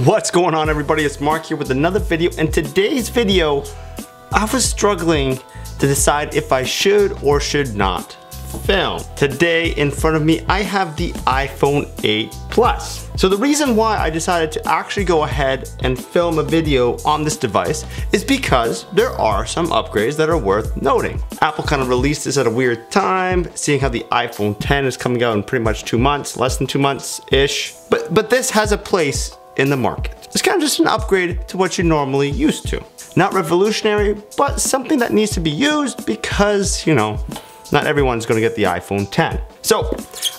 What's going on, everybody? It's Mark here with another video. In today's video, I was struggling to decide if I should or should not film. Today in front of me, I have the iPhone 8 Plus. So the reason why I decided to actually go ahead and film a video on this device is because there are some upgrades that are worth noting. Apple kind of released this at a weird time, seeing how the iPhone 10 is coming out in pretty much 2 months, less than 2 months-ish. But this has a place in the market. It's kind of just an upgrade to what you're normally used to. Not revolutionary, but something that needs to be used because, you know, not everyone's gonna get the iPhone 10. So,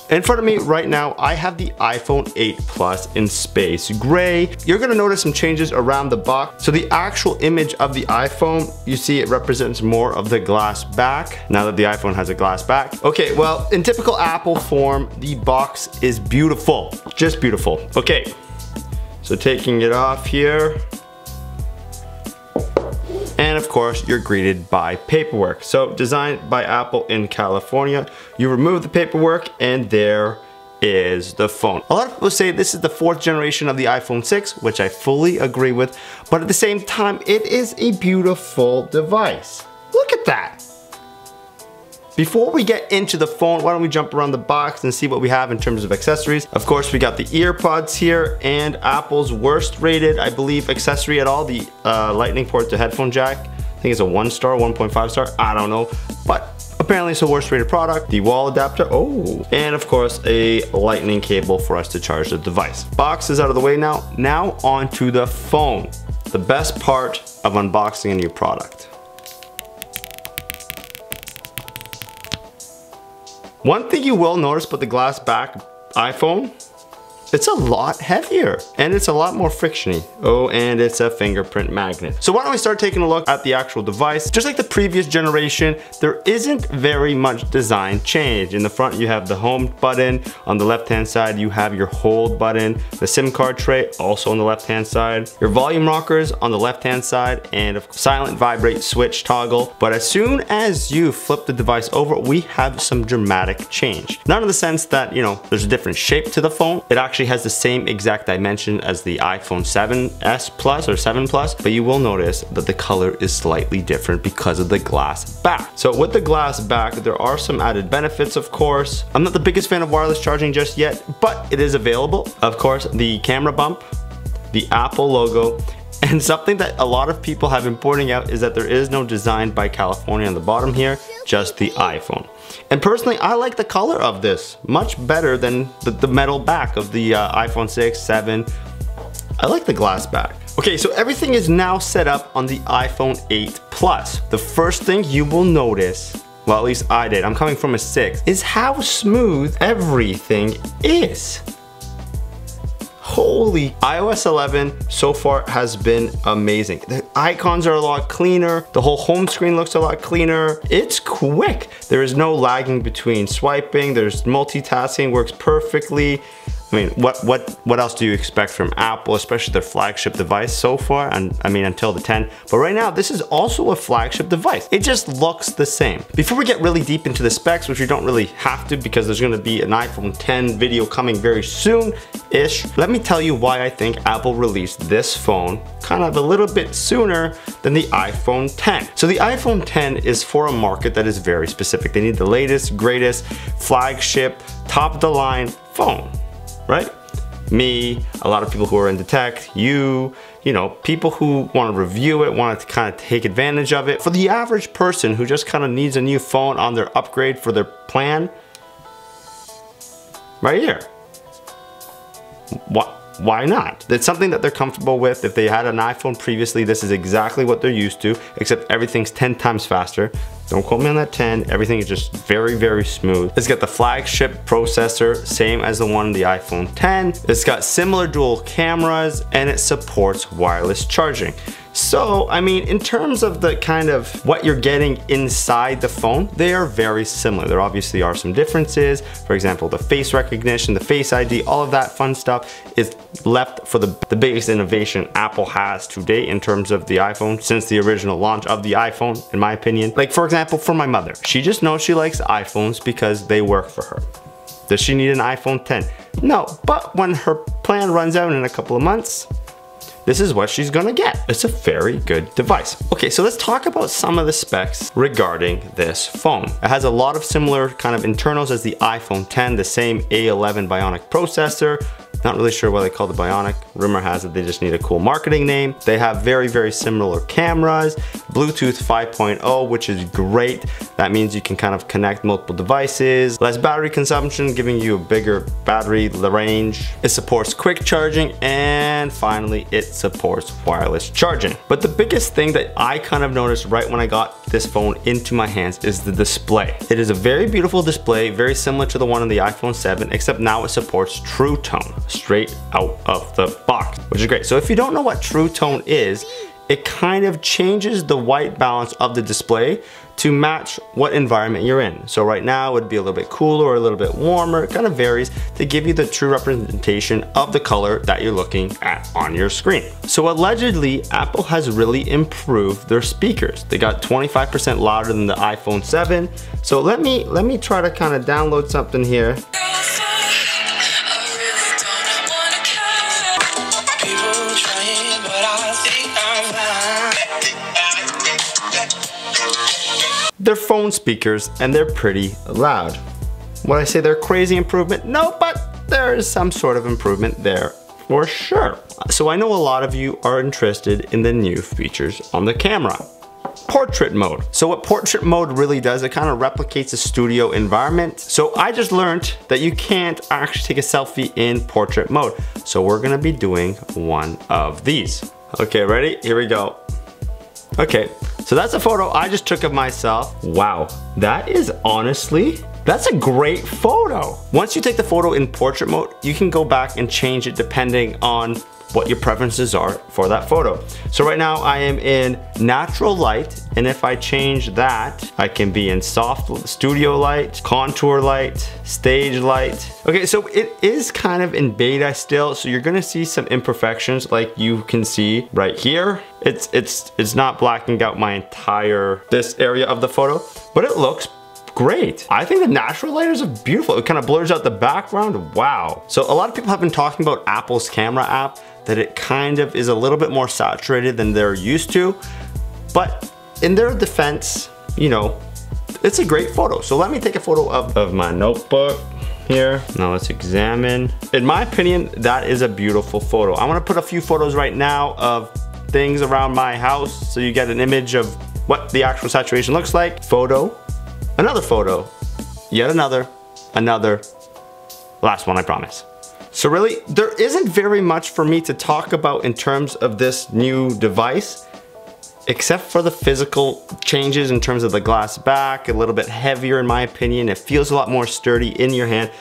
in front of me right now, I have the iPhone 8 Plus in space gray. You're gonna notice some changes around the box. So the actual image of the iPhone, you see it represents more of the glass back, now that the iPhone has a glass back. Okay, well, in typical Apple form, the box is beautiful, just beautiful. Okay, so taking it off here, and of course, you're greeted by paperwork. So designed by Apple in California, you remove the paperwork and there is the phone. A lot of people say this is the 4th generation of the iPhone 6, which I fully agree with, but at the same time, it is a beautiful device. Look at that. Before we get into the phone, why don't we jump around the box and see what we have in terms of accessories. Of course, we got the earpods here and Apple's worst rated, I believe, accessory at all, the lightning port to headphone jack. I think it's a 1 star, 1.5 star, I don't know. But apparently it's a worst rated product. The wall adapter, oh. And of course, a lightning cable for us to charge the device. Box is out of the way now. Now onto the phone. The best part of unboxing a new product. One thing you will notice about the glass back iPhone, it's a lot heavier and it's a lot more frictiony. Oh, and it's a fingerprint magnet. So why don't we start taking a look at the actual device. Just like the previous generation, there isn't very much design change. In the front, you have the home button. On the left-hand side, you have your hold button. The SIM card tray, also on the left-hand side. Your volume rockers on the left-hand side, and a silent vibrate switch toggle. But as soon as you flip the device over, we have some dramatic change. Not in the sense that, you know, there's a different shape to the phone. It actually has the same exact dimension as the iPhone 7s Plus or 7 Plus, but you will notice that the color is slightly different because of the glass back. So with the glass back, there are some added benefits, of course. I'm not the biggest fan of wireless charging just yet, but it is available. Of course, the camera bump, the Apple logo, and something that a lot of people have been pointing out is that there is no design by California on the bottom here, just the iPhone. And personally, I like the color of this much better than the metal back of the iPhone 6, 7. I like the glass back. Okay, so everything is now set up on the iPhone 8 Plus. The first thing you will notice, well, at least I did, I'm coming from a 6, is how smooth everything is. Holy, iOS 11 so far has been amazing. The icons are a lot cleaner. The whole home screen looks a lot cleaner. It's quick. There is no lagging between swiping. There's multitasking, works perfectly. I mean, what else do you expect from Apple, especially their flagship device so far? And I mean, until the 10. But right now, this is also a flagship device. It just looks the same. Before we get really deep into the specs, which we don't really have to because there's gonna be an iPhone 10 video coming very soon-ish, let me tell you why I think Apple released this phone kind of a little bit sooner than the iPhone 10. So the iPhone 10 is for a market that is very specific. They need the latest, greatest, flagship, top-of-the-line phone. Right? Me, a lot of people who are into tech, you know, people who want to review it, want to kind of take advantage of it. For the average person who just kind of needs a new phone on their upgrade for their plan, right here. Why not? It's something that they're comfortable with. If they had an iPhone previously, this is exactly what they're used to, except everything's 10 times faster. Don't quote me on that 10. Everything is just very, very smooth. It's got the flagship processor, same as the one in the iPhone 10. It's got similar dual cameras and it supports wireless charging. So, I mean, in terms of the kind of what you're getting inside the phone, they are very similar. There obviously are some differences. For example, the face recognition, the Face ID, all of that fun stuff is left for the biggest innovation Apple has to date in terms of the iPhone since the original launch of the iPhone, in my opinion. Like, for example, for my mother, she just knows she likes iPhones because they work for her. Does she need an iPhone 10? No, but when her plan runs out in a couple of months, this is what she's gonna get. It's a very good device. Okay, so let's talk about some of the specs regarding this phone. It has a lot of similar kind of internals as the iPhone 10, the same A11 Bionic processor. Not really sure why they call it Bionic. Rumor has it they just need a cool marketing name. They have very, very similar cameras. Bluetooth 5.0, which is great. That means you can kind of connect multiple devices. Less battery consumption, giving you a bigger battery range. It supports quick charging, and finally, it supports wireless charging. But the biggest thing that I kind of noticed right when I got this phone into my hands is the display. It is a very beautiful display, very similar to the one on the iPhone 7, except now it supports True Tone straight out of the box, which is great. So if you don't know what True Tone is, it kind of changes the white balance of the display to match what environment you're in. So right now it would be a little bit cooler or a little bit warmer. It kind of varies to give you the true representation of the color that you're looking at on your screen. So allegedly, Apple has really improved their speakers. They got 25% louder than the iPhone 7. So let me try to kind of download something here. They're phone speakers and they're pretty loud. Would I say they're crazy improvement? No, but there is some sort of improvement there for sure. So I know a lot of you are interested in the new features on the camera. Portrait mode. So what portrait mode really does, it kind of replicates a studio environment. So I just learned that you can't actually take a selfie in portrait mode. So we're gonna be doing one of these. Okay, ready? Here we go. Okay, so that's a photo I just took of myself. Wow, that is honestly, that's a great photo. Once you take the photo in portrait mode, you can go back and change it depending on what your preferences are for that photo. So right now I am in natural light, and if I change that, I can be in soft studio light, contour light, stage light. Okay, so it is kind of in beta still, so you're gonna see some imperfections like you can see right here. It's not blacking out my entire, this area of the photo, but it looks great. I think the natural layers are beautiful. It kind of blurs out the background. Wow. So a lot of people have been talking about Apple's camera app, that it kind of is a little bit more saturated than they're used to. But in their defense, you know, it's a great photo. So let me take a photo of my notebook here. Now let's examine. In my opinion, that is a beautiful photo. I want to put a few photos right now of things around my house so you get an image of what the actual saturation looks like. Photo. Another photo, yet another, last one I promise. So really, there isn't very much for me to talk about in terms of this new device, except for the physical changes in terms of the glass back, a little bit heavier in my opinion. It feels a lot more sturdy in your hand.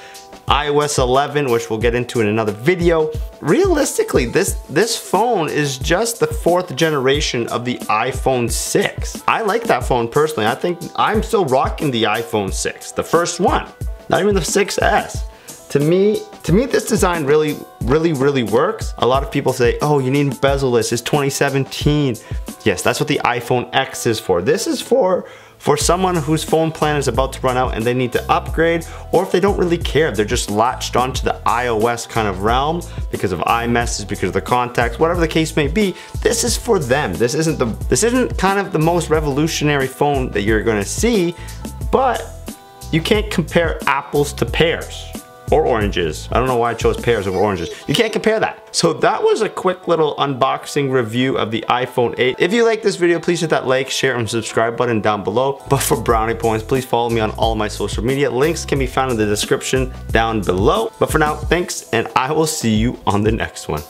iOS 11, which we'll get into in another video. Realistically, this phone is just the 4th generation of the iPhone 6. I like that phone personally. I think I'm still rocking the iPhone 6, the first one, not even the 6S. To me, this design really works. A lot of people say, oh, you need bezel-less, it's 2017. Yes, that's what the iPhone X is for. This is for someone whose phone plan is about to run out and they need to upgrade, or if they don't really care, they're just latched onto the iOS kind of realm because of iMessage, because of the contacts, whatever the case may be. This is for them. This isn't kind of the most revolutionary phone that you're gonna see, but you can't compare apples to pears. Or oranges. I don't know why I chose pears over oranges. You can't compare that. So that was a quick little unboxing review of the iPhone 8. If you like this video, please hit that like, share, and subscribe button down below. But for brownie points, please follow me on all of my social media. Links can be found in the description down below. But for now, thanks, and I will see you on the next one.